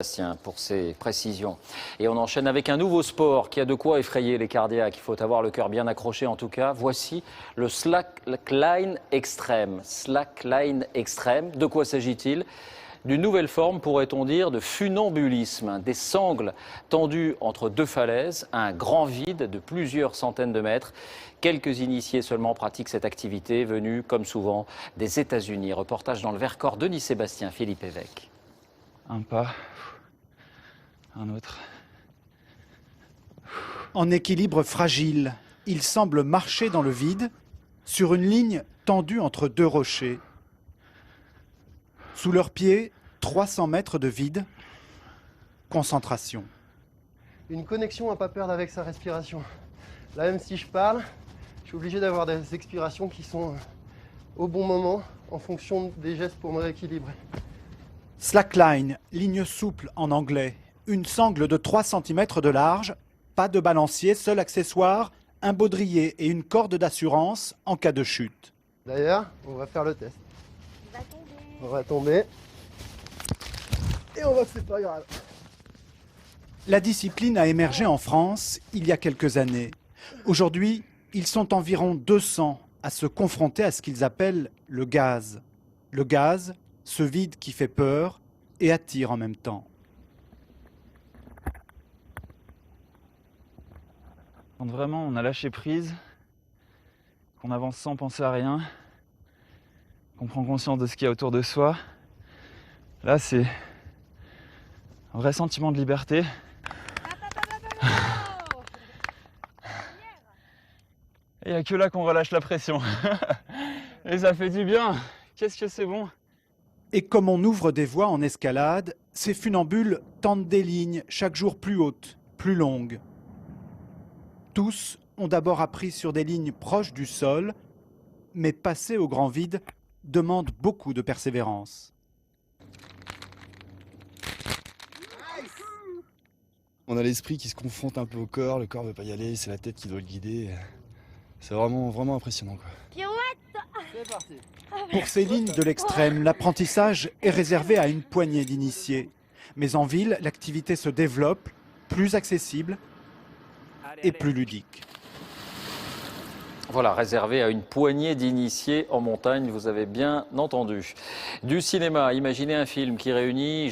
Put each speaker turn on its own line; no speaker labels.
Sébastien pour ses précisions. Et on enchaîne avec un nouveau sport qui a de quoi effrayer les cardiaques. Il faut avoir le cœur bien accroché en tout cas. Voici le slackline extrême. Slackline extrême, de quoi s'agit-il? D'une nouvelle forme, pourrait-on dire, de funambulisme. Des sangles tendues entre deux falaises, un grand vide de plusieurs centaines de mètres. Quelques initiés seulement pratiquent cette activité, venus, comme souvent, des États-Unis. Reportage dans le Vercors, Denis Sébastien, Philippe Évêque.
Un pas, un autre.
En équilibre fragile, ils semblent marcher dans le vide, sur une ligne tendue entre deux rochers. Sous leurs pieds, 300 mètres de vide. Concentration.
Une connexion à pas perdre avec sa respiration. Là, même si je parle, je suis obligé d'avoir des expirations qui sont au bon moment, en fonction des gestes pour me rééquilibrer.
Slackline, ligne souple en anglais. Une sangle de 3 cm de large, pas de balancier, seul accessoire, un baudrier et une corde d'assurance en cas de chute.
D'ailleurs, on va faire le test. On va tomber. Et on va, c'est pas grave.
La discipline a émergé en France il y a quelques années. Aujourd'hui, ils sont environ 200 à se confronter à ce qu'ils appellent le gaz. Le gaz, ce vide qui fait peur et attire en même temps.
Quand vraiment on a lâché prise, qu'on avance sans penser à rien, qu'on prend conscience de ce qu'il y a autour de soi, là c'est un vrai sentiment de liberté. Et il n'y a que là qu'on relâche la pression. Et ça fait du bien. Qu'est-ce que c'est bon.
Et comme on ouvre des voies en escalade, ces funambules tentent des lignes chaque jour plus hautes, plus longues. Tous ont d'abord appris sur des lignes proches du sol, mais passer au grand vide demande beaucoup de persévérance.
On a l'esprit qui se confronte un peu au corps, le corps ne veut pas y aller, c'est la tête qui doit le guider. C'est vraiment impressionnant, quoi.
C'est parti.
Pour ces lignes de l'extrême, l'apprentissage est réservé à une poignée d'initiés. Mais en ville, l'activité se développe, plus accessible et plus ludique.
Voilà, réservé à une poignée d'initiés en montagne, vous avez bien entendu. Du cinéma, imaginez un film qui réunit